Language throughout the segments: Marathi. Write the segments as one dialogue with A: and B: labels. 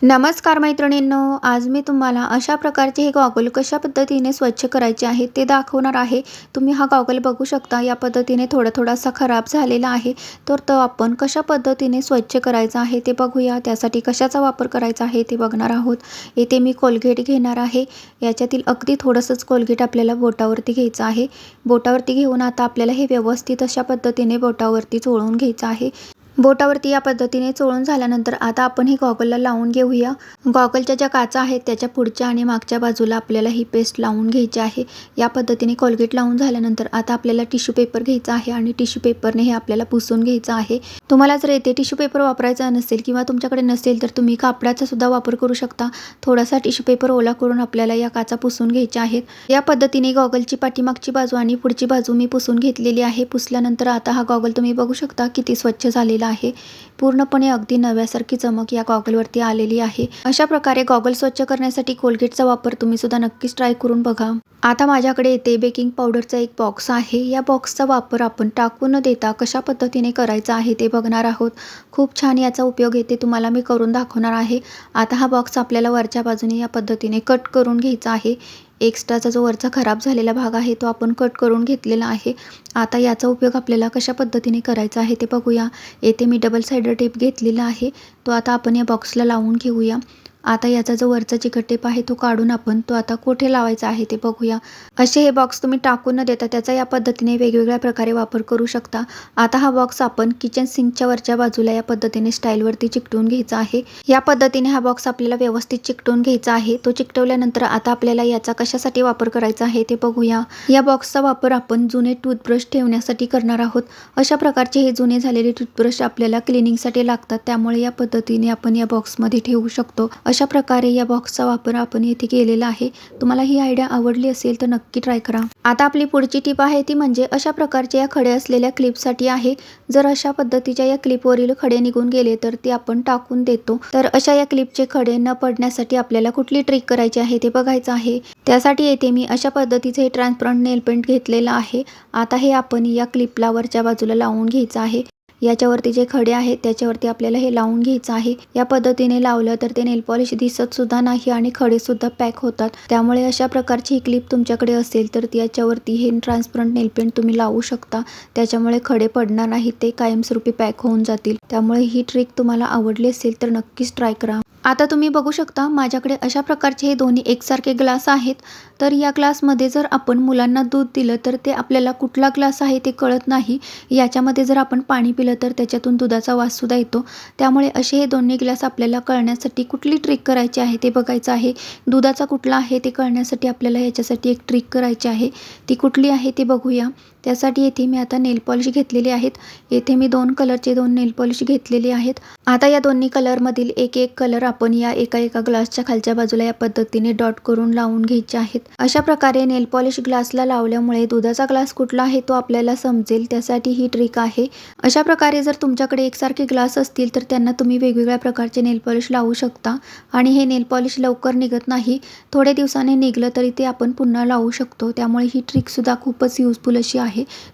A: नमस्कार मैत्रिणींनो, आज मी तुम्हाला अशा प्रकारचे हे गॉगल कशा पद्धतीने स्वच्छ करायचे आहे ते दाखवणार आहे. तुम्ही हा गॉगल बघू शकता, या पद्धतीने थोडासा खराब झालेला आहे. तर तो आपण कशा पद्धतीने स्वच्छ करायचा आहे ते बघूया. त्यासाठी कशाचा वापर करायचा आहे ते बघणार आहोत. येथे मी कोलगेट घेणार आहे. याच्यातील अगदी थोडंसंच कोलगेट आपल्याला बोटावरती घ्यायचं आहे. बोटावरती घेऊन आता आपल्याला हे व्यवस्थित अशा पद्धतीने बोटावरती चोळून घ्यायचं आहे. बोटावरती या पद्धतीने चोळून झाल्यानंतर आता आपण हे गॉगलला लावून घेऊया. गॉगलच्या ज्या काचा आहेत त्याच्या पुढच्या आणि मागच्या बाजूला आपल्याला ही पेस्ट लावून घ्यायची आहे. या पद्धतीने कोलगेट लावून झाल्यानंतर आता आपल्याला टिश्यू पेपर घ्यायचा आहे आणि टिश्यू पेपरने हे आपल्याला पुसून घ्यायचं आहे. तुम्हाला जर येथे टिश्यू पेपर वापरायचा नसेल किंवा तुमच्याकडे नसेल तर तुम्ही कापडाचा सुद्धा वापर करू शकता. थोडासा टिश्यू पेपर ओला करून आपल्याला या काचा पुसून घ्यायच्या आहेत. या पद्धतीने गॉगलची पाठीमागची बाजू आणि पुढची बाजू मी पुसून घेतलेली आहे. पुसल्यानंतर आता हा गॉगल तुम्ही बघू शकता किती स्वच्छ झालेला आहे. पूर्णपणे अगदी नव्यासारखी चमक या गॉगलवरती आलेली आहे. अशा प्रकारे गॉगल स्वच्छ करण्यासाठी कोलगेटचा वापर तुम्ही सुद्धा नक्कीच ट्राय करून बघा. आता माझ्याकडे येथे बेकिंग पावडरचा एक बॉक्स आहे. या बॉक्सचा वापर आपण टाकून न देता कशा पद्धतीने करायचा आहे ते बघणार आहोत. खूप छान याचा उपयोग येथे तुम्हाला मी करून दाखवणार आहे. आता हा बॉक्स आपल्याला वरच्या बाजूने या पद्धतीने कट करून घ्यायचा आहे. एक्स्ट्राचा जो वरचा खराब झालेला भाग आहे तो आपण कट करून घेतलेला आहे. आता याचा उपयोग आपल्याला कशा पद्धतीने करायचा आहे ते बघूया. येथे मी डबल साइडर टेप घेतलेला आहे. तो आता आपण या बॉक्सला लावून घेऊया. आता याचा जो वरचा चिकट टेप आहे तो काढून आपण तो आता कुठे लावायचा आहे ते बघूया. असे हे बॉक्स तुम्ही टाकून न देता त्याचा या पद्धतीने वेगवेगळ्या प्रकारे वापर करू शकता. आता हा बॉक्स आपण किचन सिंकच्या वरच्या बाजूला या पद्धतीने स्टाईलवरती चिकटवून घ्यायचा आहे. या पद्धतीने हा बॉक्स आपल्याला व्यवस्थित चिकटवून घ्यायचा आहे. तो चिकटवल्यानंतर आता आपल्याला याचा कशासाठी वापर करायचा आहे ते बघूया. या बॉक्सचा वापर आपण जुने टूथब्रश ठेवण्यासाठी करणार आहोत. अशा प्रकारचे हे जुने झालेले टूथब्रश आपल्याला क्लिनिंगसाठी लागतात, त्यामुळे या पद्धतीने आपण या बॉक्समध्ये ठेवू शकतो. अशा प्रकारे या बॉक्सचा वापर आपण येथे केलेला आहे. तुम्हाला ही आयडिया आवडली असेल तर नक्की ट्राय करा. आता आपली पुढची टिप आहे ती म्हणजे अशा प्रकारच्या या खडे असलेल्या क्लिपसाठी आहे. जर अशा पद्धतीच्या या क्लिपवरील खडे निघून गेले तर ते आपण टाकून देतो. तर अशा या क्लिपचे खडे न पडण्यासाठी आपल्याला कुठली ट्रिक करायची आहे ते बघायचं आहे. त्यासाठी येथे मी अशा पद्धतीचे ट्रान्सपरंट नेल पेंट घेतलेला आहे. आता हे आपण या क्लिपला वरच्या बाजूला लावून घ्यायचं आहे. याच्यावरती जे खडे आहेत त्याच्यावरती आपल्याला हे लावून घ्यायचं आहे. या पद्धतीने लावलं तर ते नेल पॉलिश दिसत सुद्धा नाही आणि खडे सुद्धा पॅक होतात. त्यामुळे अशा प्रकारची ही क्लिप तुमच्याकडे असेल तर याच्यावरती हे ट्रान्सपरंट नेल पेंट तुम्ही लावू शकता. त्याच्यामुळे खडे पडणार नाही, ते कायमस्वरूपी पॅक होऊन जातील. त्यामुळे ही ट्रिक तुम्हाला आवडली असेल तर नक्कीच ट्राय करा. आता तुम्ही बघू शकता माझ्याकडे अशा प्रकारचे हे दोन्ही एकसारखे ग्लास आहेत. तर या ग्लासमध्ये जर आपण मुलांना दूध दिलं तर ते आपल्याला कुठला ग्लास आहे ते कळत नाही. याच्यामध्ये जर आपण पाणी पिलं तर त्याच्यातून दुधाचा वास सुद्धा येतो. त्यामुळे असे हे दोन्ही ग्लास आपल्याला कळण्यासाठी कुठली ट्रिक करायची आहे ते बघायचं आहे. दुधाचा कुठला आहे ते कळण्यासाठी आपल्याला याच्यासाठी एक ट्रिक करायची आहे. ती कुठली आहे ते बघूया. त्यासाठी येथे मी आता नेल पॉलिश घेतलेली आहेत. येथे मी 2 कलरचे 2 नेल पॉलिश घेतलेले आहेत. आता या दोन्ही कलरमधील एक कलर आपण या एका ग्लासच्या खालच्या बाजूला या पद्धतीने डॉट करून लावून घ्यायचे आहेत. अशा प्रकारे नेल पॉलिश ग्लासला लावल्यामुळे दुधाचा ग्लास कुठला आहे तो आपल्याला समजेल. त्यासाठी ही ट्रिक आहे. अशा प्रकारे जर तुमच्याकडे एकसारखे ग्लास असतील तर त्यांना तुम्ही वेगवेगळ्या प्रकारचे नेल पॉलिश लावू शकता आणि हे नेल पॉलिश लवकर निघत नाही. थोड्या दिवसाने निघलं तरी ते आपण पुन्हा लावू शकतो. त्यामुळे ही ट्रिक सुद्धा खूपच युजफुल अशी आहे.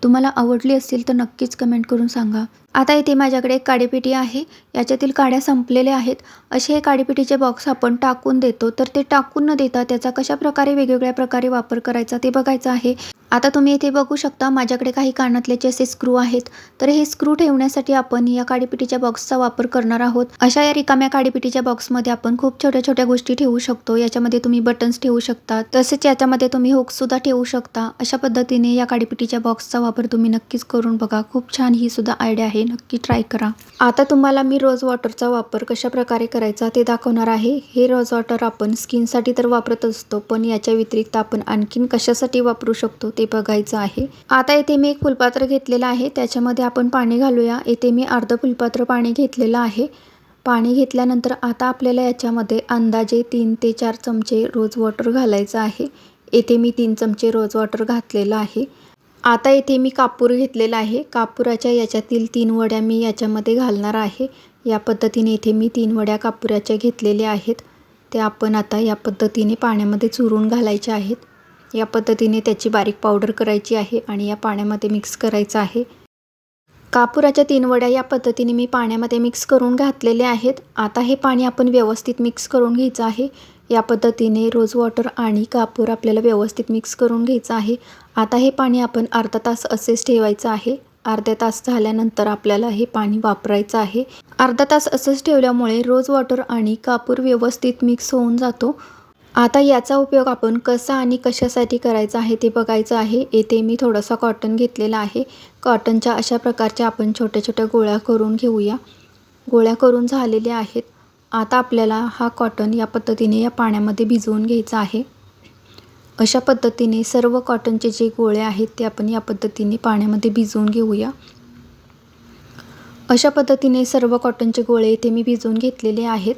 A: तुम्हाला आवडली असेल तर नक्कीच कमेंट करून सांगा. आता इथे माझ्याकडे एक काडीपेटी आहे. याच्यातील काड्या संपलेल्या आहेत. असे हे काडीपेटीचे बॉक्स आपण टाकून देतो. तर ते टाकून न देता त्याचा कशा प्रकारे वेगवेगळ्या प्रकारे वापर करायचा ते बघायचं आहे. आता तुम्ही इथे बघू शकता माझ्याकडे काही कानातल्याचे असे स्क्रू आहेत. तर हे स्क्रू ठेवण्यासाठी आपण या काडीपेटीच्या बॉक्सचा वापर करणार आहोत. अशा या रिकाम्या काडीपेटीच्या बॉक्समध्ये आपण खूप छोट्या छोट्या गोष्टी ठेवू शकतो. याच्यामध्ये तुम्ही बटन्स ठेवू शकता, तसेच याच्यामध्ये तुम्ही हुक सुद्धा ठेवू शकता. अशा पद्धतीने या काडीपेटीच्या बॉक्सचा वापर तुम्ही नक्कीच करून बघा. खूप छान ही सुद्धा आयडिया आहे. नक्की ट्राय करा. आता तुम्हाला मी रोज वॉटरचा वापर कशा प्रकारे करायचा ते दाखवणार आहे. हे रोज वॉटर आपण स्किनसाठी तर वापरत असतो, पण याच्या व्यतिरिक्त आपण आणखीन कशासाठी वापरू शकतो ते बघायचं आहे. आता येथे मी एक फुलपात्र घेतलेलं आहे. त्याच्यामध्ये आपण पाणी घालूया. येथे मी अर्ध फुलपात्र पाणी घेतलेलं आहे. पाणी घेतल्यानंतर आता आपल्याला याच्यामध्ये अंदाजे 3 ते 4 चमचे रोज वॉटर घालायचं आहे. येथे मी 3 चमचे रोज वॉटर घातलेलं आहे. आता येथे मी कापूर घेतलेला आहे. कापुराच्या याच्यातील 3 वड्या मी याच्यामध्ये घालणार आहे. या पद्धतीने इथे मी 3 वड्या कापुराच्या घेतलेल्या आहेत. ते आपण आता या पद्धतीने पाण्यामध्ये चुरून घालायचे आहेत. या पद्धतीने त्याची बारीक पावडर करायची आहे आणि या पाण्यामध्ये मिक्स करायचं आहे. कापुराच्या 3 वड्या या पद्धतीने मी पाण्यामध्ये मिक्स करून घातलेले आहेत. आता हे पाणी आपण व्यवस्थित मिक्स करून घ्यायचं आहे. या पद्धतीने रोज वॉटर आणि कापूर आपल्याला व्यवस्थित मिक्स करून घ्यायचं आहे. आता हे पाणी आपण अर्धा तास असेच ठेवायचं आहे. अर्धा तास झाल्यानंतर आपल्याला हे पाणी वापरायचं आहे. अर्धा तास असंच ठेवल्यामुळे रोज वॉटर आणि कापूर व्यवस्थित मिक्स होऊन जातो. आता याचा उपयोग आपण कसा आणि कशासाठी करायचा आहे ते बघायचं आहे. येथे मी थोडासा कॉटन घेतलेला आहे. कॉटनच्या अशा प्रकारच्या आपण छोट्या छोट्या गोळ्या करून घेऊया. गोळ्या करून झालेल्या आहेत. आता आपल्याला हा कॉटन या पद्धतीने या पाण्यामध्ये भिजवून घ्यायचा आहे. अशा पद्धतीने सर्व कॉटनचे जे गोळे आहेत ते आपण या पद्धतीने पाण्यामध्ये भिजवून घेऊया. अशा पद्धतीने सर्व कॉटनचे गोळे इथे मी भिजवून घेतलेले आहेत.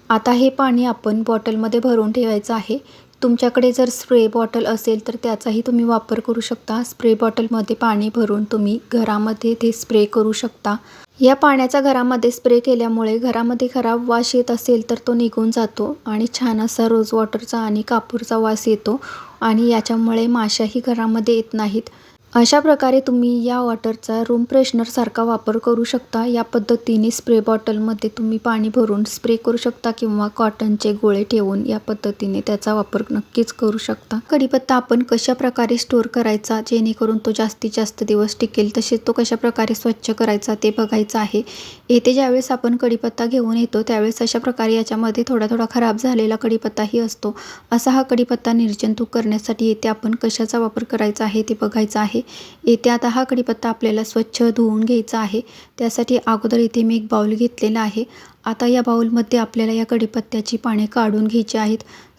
A: आता हे पाणी आपण बॉटलमध्ये भरून ठेवायचं आहे. तुमच्याकडे जर स्प्रे बॉटल असेल तर त्याचाही तुम्ही वापर करू शकता. स्प्रे बॉटलमध्ये पाणी भरून तुम्ही घरामध्ये ते स्प्रे करू शकता. या पाण्याचा घरामध्ये स्प्रे केल्यामुळे घरामध्ये खराब वास येत असेल तर तो निघून जातो आणि छान असा रोज वॉटरचा आणि कापूरचा वास येतो आणि याच्यामुळे माशाही घरामध्ये येत नाहीत. अशा प्रकारे तुम्ही या वॉटरचा रूम फ्रेशनरसारखा वापर करू शकता. या पद्धतीने स्प्रे बॉटलमध्ये तुम्ही पाणी भरून स्प्रे करू शकता किंवा कॉटनचे गोळे ठेवून या पद्धतीने त्याचा वापर नक्कीच करू शकता. कढीपत्ता आपण कशा प्रकारे स्टोअर करायचा जेणेकरून तो जास्तीत जास्त दिवस टिकेल, तसेच तो कशा प्रकारे स्वच्छ करायचा ते बघायचं आहे. येथे ज्यावेळेस आपण कढीपत्ता घेऊन येतो त्यावेळेस अशा प्रकारे याच्यामध्ये थोडा थोडा खराब झालेला कढीपत्ताही असतो. असा हा कढीपत्ता निर्जंतुक करण्यासाठी येथे आपण कशाचा वापर करायचा आहे ते बघायचं आहे. येथे आता हा कढीपत्ता आपल्याला स्वच्छ धुवून घ्यायचा आहे. त्यासाठी अगोदर इथे मी एक बाउल घेतलेला आहे. आता या बाउलमध्ये आपल्याला या कढीपत्त्याची पाने काढून घ्यायची आहेत.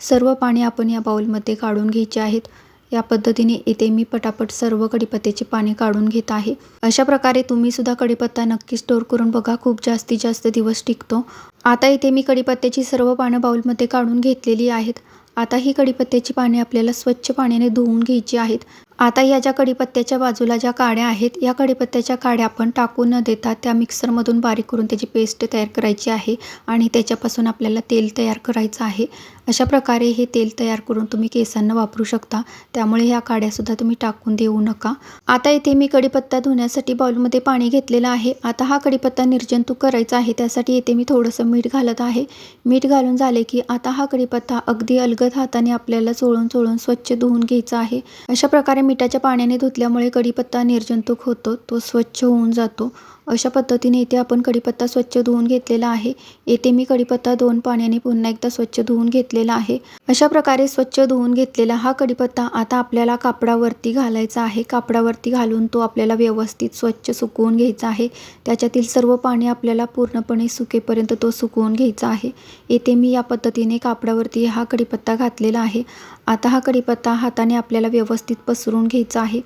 A: सर्व पाने आपण या बाउलमध्ये काढून घ्यायची आहेत. या पद्धतीने इथे मी पटापट सर्व कढीपत्त्याची पाने काढून घेत आहे. अशा प्रकारे तुम्ही सुद्धा कढीपत्ता नक्की स्टोअर करून बघा, खूप जास्तीत जास्त दिवस टिकतो. आता इथे मी कढीपत्त्याची सर्व पानं बाउलमध्ये काढून घेतलेली आहेत. आता ही कढीपत्त्याची पाने आपल्याला स्वच्छ पाण्याने धुवून घ्यायची आहेत. आता या ज्या कढीपत्त्याच्या बाजूला ज्या काड्या आहेत, या कढीपत्त्याच्या काड्या आपण टाकून न देता त्या मिक्सरमधून बारीक करून त्याची पेस्ट तयार करायची आहे आणि त्याच्यापासून आपल्याला तेल तयार करायचं आहे. अशा प्रकारे हे तेल तयार करून तुम्ही केसांना वापरू शकता. त्यामुळे ह्या काड्यासुद्धा तुम्ही टाकून देऊ नका. आता इथे मी कढीपत्ता धुण्यासाठी बाउलमध्ये पाणी घेतलेलं आहे. आता हा कढीपत्ता निर्जंतुक करायचा आहे. त्यासाठी इथे मी थोडंसं मीठ घालत आहे. मीठ घालून झाले की आता हा कढीपत्ता अगदी अलगद हाताने आपल्याला चोळून चोळून स्वच्छ धुवून घ्यायचा आहे. अशा प्रकारे मिठाच्या पाण्याने धुतल्यामुळे कढीपत्ता निर्जंतुक होतो, तो स्वच्छ होऊन जातो. अशा पद्धतीने इथे आपण कढीपत्ता स्वच्छ धुवून घेतलेला आहे. येथे मी कढीपत्ता 2 पाण्याने पुन्हा एकदा स्वच्छ धुवून घेतलेला आहे. अशा प्रकारे स्वच्छ धुवून घेतलेला हा कढीपत्ता आता आपल्याला कापडावरती घालायचा आहे. कापडावरती घालून तो आपल्याला व्यवस्थित स्वच्छ सुकवून घ्यायचा आहे. त्याच्यातील सर्व पाणी आपल्याला पूर्णपणे सुकेपर्यंत तो सुकवून घ्यायचा आहे. येथे मी या पद्धतीने कापडावरती हा कढीपत्ता घातलेला आहे. आता हा कढीपत्ता हाताने आपल्याला व्यवस्थित पसरून घ्यायचा आहे.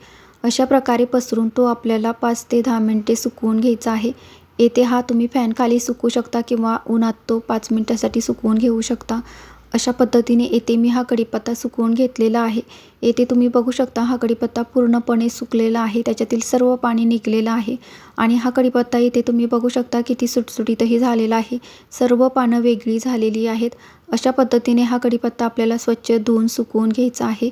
A: अशा प्रकारे पसरून तो आपल्याला 5 ते 10 मिनिटे सुकवून घ्यायचा आहे. येथे हा तुम्ही फॅनखाली सुकवू शकता किंवा उन्हात तो 5 मिनिटासाठी सुकवून घेऊ शकता. अशा पद्धतीने येथे मी हा कढीपत्ता सुकवून घेतलेला आहे. येथे तुम्ही बघू शकता हा कढीपत्ता पूर्णपणे सुकलेला आहे. त्याच्यातील सर्व पाणी निघलेलं आहे आणि हा कढीपत्ता इथे तुम्ही बघू शकता किती सुटसुटीतही झालेला आहे. सर्व पानं वेगळी झालेली आहेत. अशा पद्धतीने हा कढीपत्ता आपल्याला स्वच्छ धुवून सुकवून घ्यायचा आहे.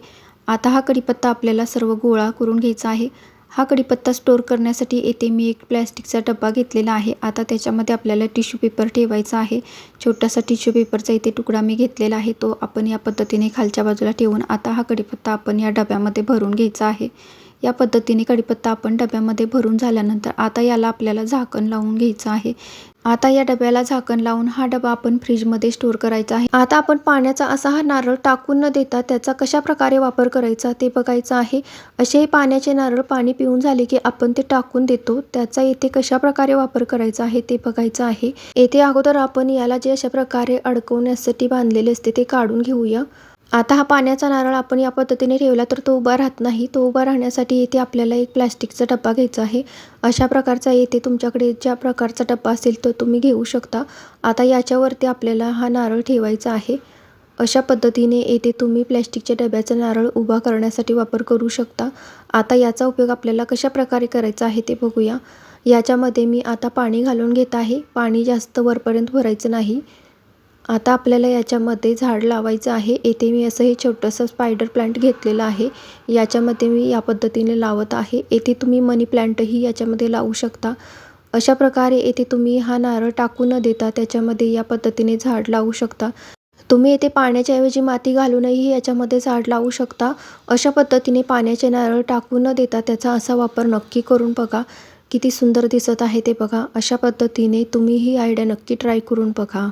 A: आता हा कढीपत्ता आपल्याला सर्व गोळा करून घ्यायचा आहे. हा कढीपत्ता स्टोअर करण्यासाठी येथे मी एक प्लॅस्टिकचा डब्बा घेतलेला आहे. आता त्याच्यामध्ये आपल्याला टिश्यू पेपर ठेवायचा आहे. छोटासा टिश्यू पेपरचा इथे तुकडा मी घेतलेला आहे. तो आपण या पद्धतीने खालच्या बाजूला ठेवून आता हा कढीपत्ता आपण या डब्यामध्ये भरून घ्यायचा आहे. या पद्धतीने कढीपत्ता आपण डब्यामध्ये भरून झाल्यानंतर आता याला आपल्याला झाकण लावून घ्यायचं आहे. आता या डब्याला झाकण लावून हा डबा आपण फ्रीजमध्ये स्टोअर करायचा आहे. आता आपण पाण्याचा असा हा नारळ टाकून न देता त्याचा कशा प्रकारे वापर करायचा ते बघायचं आहे. असे पाण्याचे नारळ पाणी पिऊन झाले की आपण ते टाकून देतो. त्याचा येथे कशा प्रकारे वापर करायचा आहे ते बघायचं आहे. येथे अगोदर आपण याला जे अशा प्रकारे अडकवण्यासाठी बांधलेले असते ते काढून घेऊया. आता हा पाण्याचा नारळ आपण या पद्धतीने ठेवला तर तो उभा राहत नाही. तो उभा राहण्यासाठी येथे आपल्याला एक प्लास्टिकचा डब्बा घ्यायचा आहे. अशा प्रकारचा येथे तुमच्याकडे ज्या प्रकारचा डब्बा असेल तो तुम्ही घेऊ शकता. आता याच्यावरती आपल्याला हा नारळ ठेवायचा आहे. अशा पद्धतीने येथे तुम्ही प्लॅस्टिकच्या डब्याचा नारळ उभा करण्यासाठी वापर करू शकता. आता याचा उपयोग आपल्याला कशा प्रकारे करायचा आहे ते बघूया. याच्यामध्ये मी आता पाणी घालून घेत आहे. पाणी जास्त वरपर्यंत भरायचं नाही. आता आपल्याला याच्यामध्ये झाड लावायचं आहे. येथे मी असं हे छोटंसं स्पायडर प्लांट घेतलेलं आहे. याच्यामध्ये मी या पद्धतीने लावत आहे. येथे तुम्ही मनी प्लांटही याच्यामध्ये लावू शकता. अशा प्रकारे येथे तुम्ही हा नारळ टाकू न देता त्याच्यामध्ये या पद्धतीने झाड लावू शकता. तुम्ही येथे पाण्याच्या ऐवजी माती घालूनही याच्यामध्ये झाड लावू शकता. अशा पद्धतीने पाण्याचे नारळ टाकू न देता त्याचा असा वापर नक्की करून बघा. किती सुंदर दिसत आहे ते बघा. अशा पद्धतीने तुम्ही ही आयडिया नक्की ट्राय करून बघा.